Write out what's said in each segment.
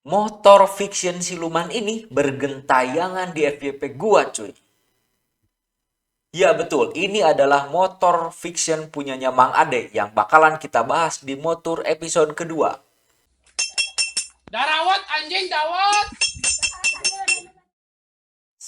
Motor fiction siluman ini bergentayangan di FYP gua, cuy. Ya betul, ini adalah motor fiction punyanya Mang Ade yang bakalan kita bahas di motor episode kedua. Darawat anjing dawat.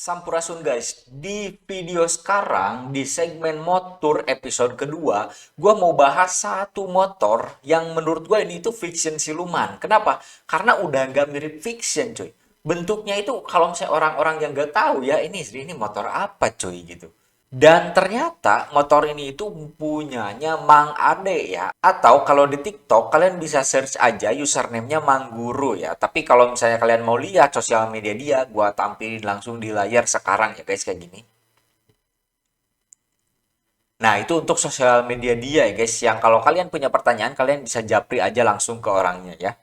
Sampurasun guys, di video sekarang di segmen motor episode kedua, gua mau bahas satu motor yang menurut gua ini itu fiction siluman. Kenapa? Karena udah nggak mirip fiction, cuy. Bentuknya itu kalau misalnya orang-orang yang nggak tahu ya ini motor apa, cuy gitu. Dan ternyata motor ini itu punyanya Mang Ade ya. Atau kalau di TikTok kalian bisa search aja username-nya Mang Guru ya. Tapi kalau misalnya kalian mau lihat sosial media dia, gua tampilin langsung di layar sekarang ya guys kayak gini. Nah, itu untuk sosial media dia ya guys. Yang kalau kalian punya pertanyaan kalian bisa japri aja langsung ke orangnya ya.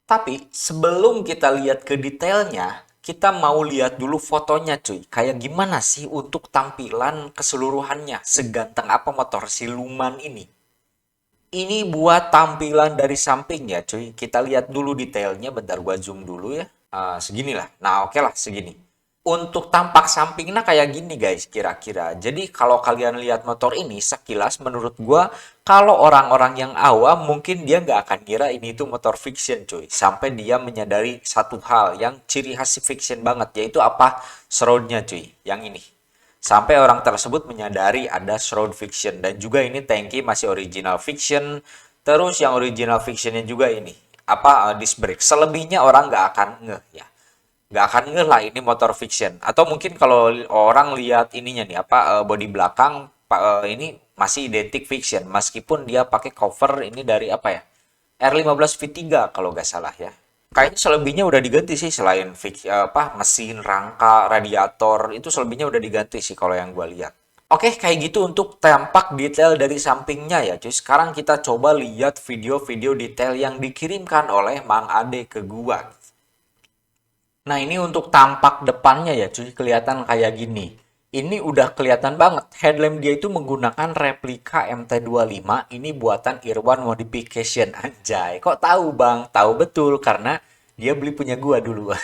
Tapi sebelum kita lihat ke detailnya, kita mau lihat dulu fotonya cuy. Kayak gimana sih untuk tampilan keseluruhannya? Seganteng apa motor siluman ini? Ini buat tampilan dari samping ya cuy. Kita lihat dulu detailnya. Bentar gua zoom dulu ya. Seginilah. Nah oke lah segini. Untuk tampak sampingnya kayak gini guys kira-kira. Jadi kalau kalian lihat motor ini sekilas menurut gua kalau orang-orang yang awam mungkin dia nggak akan kira ini itu motor fiction cuy. Sampai dia menyadari satu hal yang ciri khas fiction banget yaitu apa? Shroud-nya cuy. Yang ini. Sampai orang tersebut menyadari ada shroud fiction dan juga ini tangki masih original fiction. Terus yang original fictionnya juga ini apa disc brake. Selebihnya orang nggak akan ngeh ya, nggak akan ngeh lah ini motor fiction. Atau mungkin kalau orang lihat ininya nih apa bodi belakang ini masih identik fiction meskipun dia pakai cover ini dari apa ya, R15 V3 kalau nggak salah ya. Kayaknya selebihnya udah diganti sih selain apa mesin, rangka, radiator itu selebihnya udah diganti sih kalau yang gue lihat. Oke, kayak gitu untuk tampak detail dari sampingnya ya cuy. Sekarang kita coba lihat video-video detail yang dikirimkan oleh Mang Ade ke gua. Nah, ini untuk tampak depannya ya, cuy, kelihatan kayak gini. Ini udah kelihatan banget. Headlamp dia itu menggunakan replika MT25. Ini buatan Irwan Modification. Anjay, kok tahu bang? Tahu betul, karena dia beli punya gua dulu.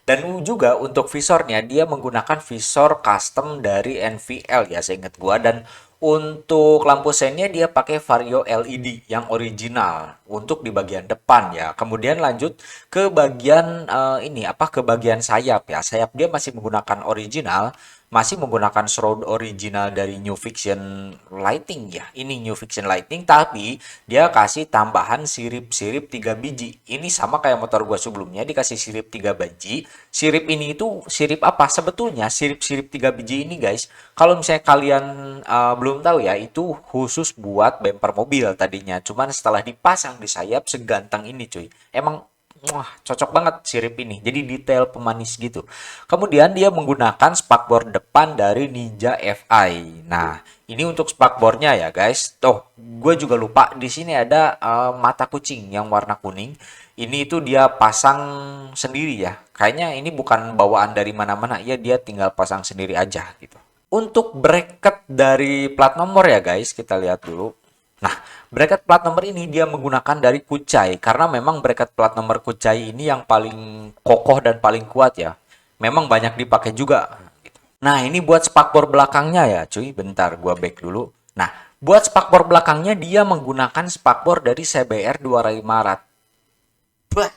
Dan juga untuk visornya, dia menggunakan visor custom dari NVL ya, seingat gua. Dan untuk lampu sennya dia pakai Vario LED yang original untuk di bagian depan ya. Kemudian lanjut ke bagian ini apa ke bagian sayap ya. Sayap dia masih menggunakan original, masih menggunakan shroud original dari New Fiction Lighting ya. Ini New Fiction Lighting tapi dia kasih tambahan sirip-sirip 3 biji. Ini sama kayak motor gua sebelumnya dikasih sirip 3 biji. Sirip ini itu sirip apa? Sebetulnya sirip-sirip 3 biji ini guys, kalau misalnya kalian belum tahu ya, itu khusus buat bumper mobil tadinya. Cuman setelah dipasang di sayap seganteng ini cuy. Emang wah, cocok banget sirip ini. Jadi detail pemanis gitu. Kemudian dia menggunakan spakbor depan dari Ninja FI. Nah, ini untuk spakbornya ya guys. Tuh, gue juga lupa di sini ada mata kucing yang warna kuning. Ini itu dia pasang sendiri ya. Kayaknya ini bukan bawaan dari mana-mana. Ya dia tinggal pasang sendiri aja gitu. Untuk bracket dari plat nomor ya guys, kita lihat dulu. Nah, bracket plat nomor ini dia menggunakan dari Kucai karena memang bracket plat nomor Kucai ini yang paling kokoh dan paling kuat ya. Memang banyak dipakai juga. Nah, ini buat spakbor belakangnya ya, cuy. Bentar, gua back dulu. Nah, buat spakbor belakangnya dia menggunakan spakbor dari CBR 2500. Bah,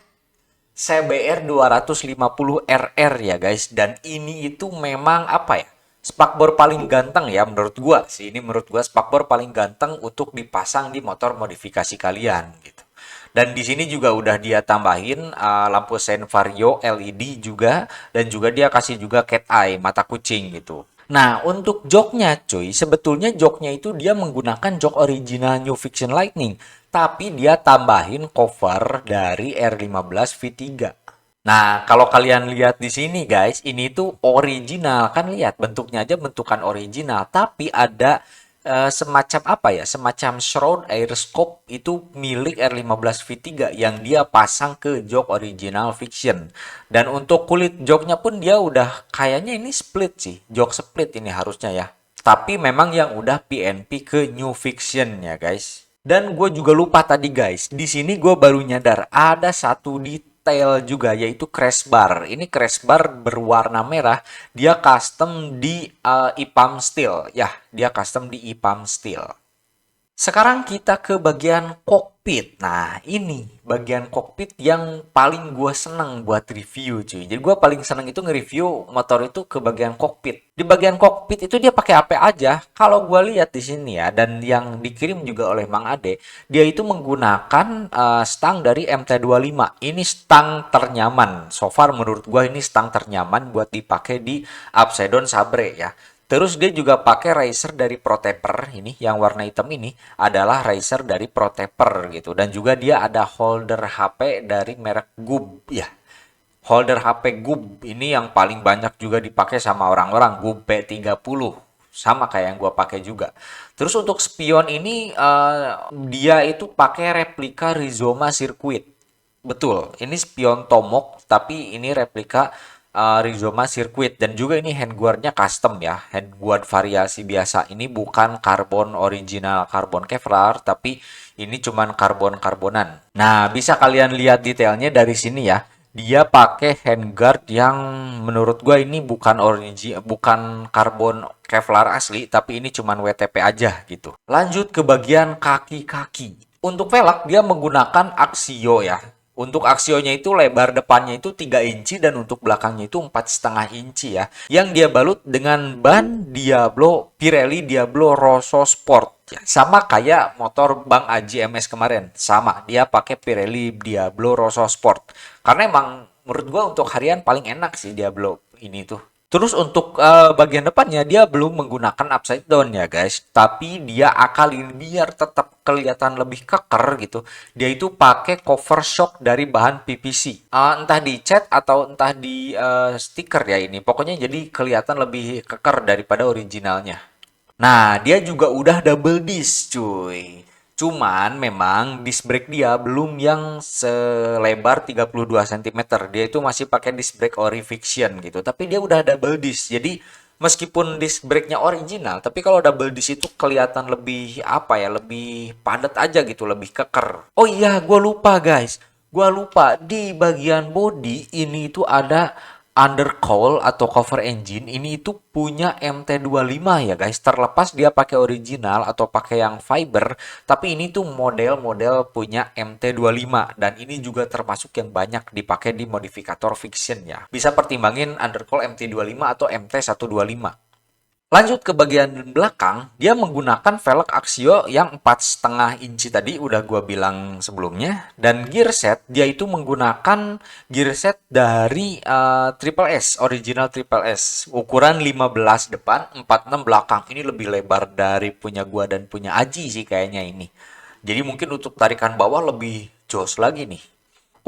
CBR 250 RR ya guys. Dan ini itu memang apa ya? Spakbor paling ganteng ya menurut gua sih. Ini menurut gua spakbor paling ganteng untuk dipasang di motor modifikasi kalian gitu. Dan di sini juga udah dia tambahin lampu sen vario LED juga dan juga dia kasih juga cat eye mata kucing gitu. Nah, untuk joknya cuy, sebetulnya joknya itu dia menggunakan jok original New Fiction Lightning, tapi dia tambahin cover dari R15 V3. Nah, kalau kalian lihat di sini guys, ini tuh original. Kan lihat bentuknya aja bentukan original, tapi ada semacam apa ya? Semacam shroud air scope itu milik R15 V3 yang dia pasang ke jok original Fiction. Dan untuk kulit joknya pun dia udah kayaknya ini split sih. Jok split ini harusnya ya. Tapi memang yang udah PNP ke New Fiction ya guys. Dan gue juga lupa tadi guys, di sini gue baru nyadar ada satu detail detail juga, yaitu crash bar. Ini crash bar berwarna merah, dia custom di EPAM Steel. Ya, dia custom di EPAM Steel. Sekarang kita ke bagian kokpit. Nah, ini bagian kokpit yang paling gue seneng buat review, cuy. Jadi gue paling seneng itu nge-review motor itu ke bagian kokpit. Di bagian kokpit itu dia pakai apa aja? Kalau gue lihat di sini ya, dan yang dikirim juga oleh Mang Ade, dia itu menggunakan stang dari MT25. Ini stang ternyaman. So far menurut gue ini stang ternyaman buat dipakai di Upside Down Sabre ya. Terus dia juga pakai riser dari Protaper ini, yang warna hitam ini adalah riser dari Protaper gitu. Dan juga dia ada holder HP dari merek Gub ya. Holder HP Gub ini yang paling banyak juga dipakai sama orang-orang, Gub P30. Sama kayak yang gua pakai juga. Terus untuk spion ini dia itu pakai replika Rizoma Circuit. Betul, ini spion Tomok tapi ini replika Rizoma Circuit, dan juga ini handguardnya custom ya, handguard variasi biasa. Ini bukan karbon original karbon Kevlar, tapi ini cuman karbon-karbonan. Nah, bisa kalian lihat detailnya dari sini ya. Dia pakai handguard yang menurut gua ini bukan karbon Kevlar asli, tapi ini cuman WTP aja gitu. Lanjut ke bagian kaki-kaki. Untuk velg dia menggunakan Axio ya. Untuk aksionya itu lebar depannya itu 3 inci dan untuk belakangnya itu 4,5 inci ya. Yang dia balut dengan ban Diablo Pirelli Diablo Rosso Sport. Ya, sama kayak motor Bang Aji MS kemarin. Sama, dia pakai Pirelli Diablo Rosso Sport. Karena emang menurut gua untuk harian paling enak sih Diablo ini tuh. Terus untuk bagian depannya dia belum menggunakan upside down ya guys, tapi dia akalin biar tetap kelihatan lebih keker gitu. Dia itu pakai cover shock dari bahan PVC. Entah di cat atau entah di stiker ya ini. Pokoknya jadi kelihatan lebih keker daripada originalnya. Nah, dia juga udah double disc, cuy. Cuman memang disc brake dia belum yang selebar 32 cm. Dia itu masih pakai disc brake Orifiction gitu. Tapi dia udah double disc. Jadi meskipun disc brake-nya original, tapi kalau double disc itu kelihatan lebih apa ya, lebih padat aja gitu, lebih keker. Oh iya, gue lupa guys. Gue lupa di bagian body ini itu ada undercowl atau cover engine. Ini itu punya MT25 ya guys. Terlepas dia pakai original atau pakai yang fiber, tapi ini tuh model-model punya MT25 dan ini juga termasuk yang banyak dipakai di modifikator fiction ya. Bisa pertimbangin undercowl MT25 atau MT125. Lanjut ke bagian belakang, dia menggunakan velg Axio yang 4,5 inci tadi udah gua bilang sebelumnya, dan gear set dia itu menggunakan gear set dari Triple S, original Triple S, ukuran 15 depan, 46 belakang. Ini lebih lebar dari punya gua dan punya Aji sih kayaknya ini. Jadi mungkin untuk tarikan bawah lebih jos lagi nih.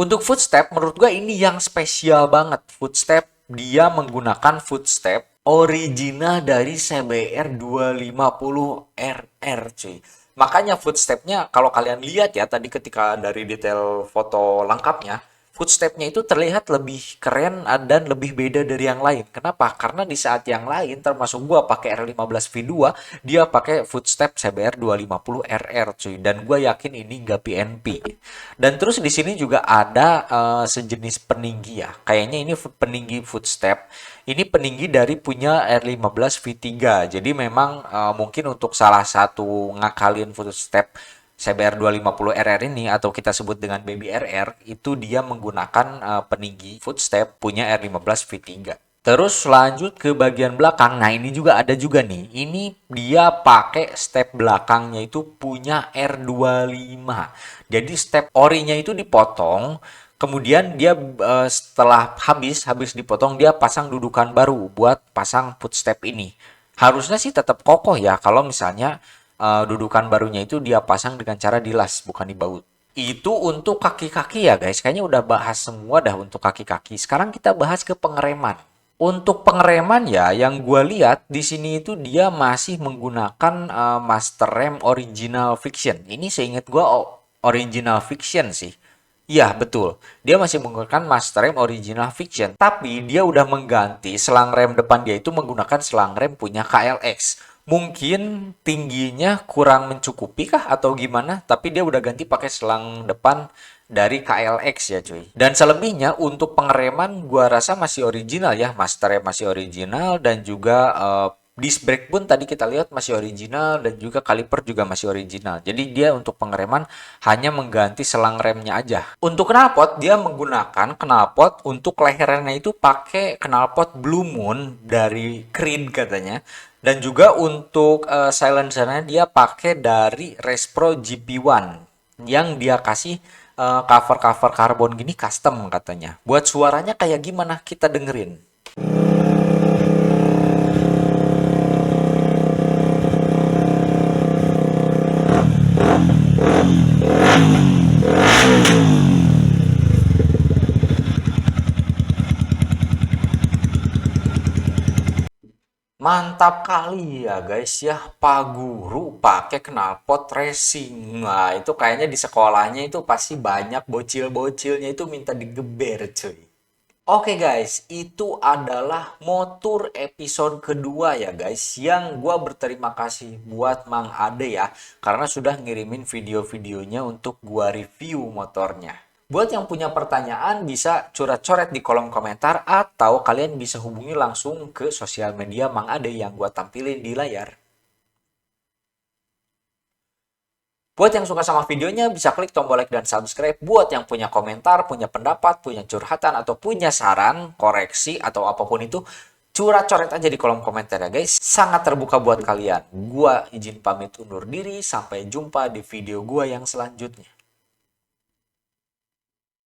Untuk footstep, menurut gue ini yang spesial banget. Footstep, dia menggunakan footstep original dari CBR 250RR, cuy. Makanya footstepnya, kalau kalian lihat ya, tadi ketika dari detail foto lengkapnya, footstepnya itu terlihat lebih keren dan lebih beda dari yang lain. Kenapa? Karena di saat yang lain, termasuk gua pakai R15 V2, dia pakai footstep CBR 250RR, cuy. Dan gua yakin ini nggak PNP. Dan terus di sini juga ada sejenis peninggi ya. Kayaknya ini peninggi footstep. Ini peninggi dari punya R15 V3. Jadi memang mungkin untuk salah satu ngakalin footstep CBR 250RR ini atau kita sebut dengan Baby RR itu dia menggunakan peninggi footstep punya R15 V3. Terus lanjut ke bagian belakang. Nah, ini juga ada juga nih. Ini dia pakai step belakangnya itu punya R25. Jadi step orinya itu dipotong, kemudian dia setelah habis dipotong dia pasang dudukan baru buat pasang footstep ini. Harusnya sih tetap kokoh ya kalau misalnya dudukan barunya itu dia pasang dengan cara dilas bukan dibaut. Itu untuk kaki-kaki ya guys. Kayaknya udah bahas semua dah untuk kaki-kaki. Sekarang kita bahas ke pengereman. Untuk pengereman ya, yang gue lihat di sini itu dia masih menggunakan master rem original fiction. Ini seingat gue original fiction sih. Iya, betul. Dia masih menggunakan master rem original fiction. Tapi dia udah mengganti selang rem depan dia itu menggunakan selang rem punya KLX. Mungkin tingginya kurang mencukupi kah atau gimana? Tapi dia udah ganti pakai selang depan dari KLX ya cuy. Dan selebihnya untuk pengereman gua rasa masih original ya, master masih original dan juga disc brake pun tadi kita lihat masih original dan juga kaliper juga masih original. Jadi dia untuk pengereman hanya mengganti selang remnya aja. Untuk knalpot dia menggunakan knalpot untuk lehernya itu pakai knalpot Blue Moon dari Creed katanya. Dan juga untuk silencernya dia pakai dari Respro GP1 yang dia kasih cover-cover karbon gini custom katanya. Buat suaranya kayak gimana kita dengerin. Mantap kali ya guys ya, Pak Guru pakai knalpot racing. Nah, itu kayaknya di sekolahnya itu pasti banyak bocil-bocilnya itu minta digeber cuy. Oke guys, itu adalah motor episode kedua ya guys, yang gua berterima kasih buat Mang Ade ya, karena sudah ngirimin video-videonya untuk gua review motornya. Buat yang punya pertanyaan bisa coret-coret di kolom komentar atau kalian bisa hubungi langsung ke sosial media Mang Ade yang gua tampilin di layar. Buat yang suka sama videonya bisa klik tombol like dan subscribe. Buat yang punya komentar, punya pendapat, punya curhatan atau punya saran, koreksi atau apapun itu, curhat-coret aja di kolom komentar ya guys. Sangat terbuka buat kalian. Gua izin pamit undur diri, sampai jumpa di video gua yang selanjutnya.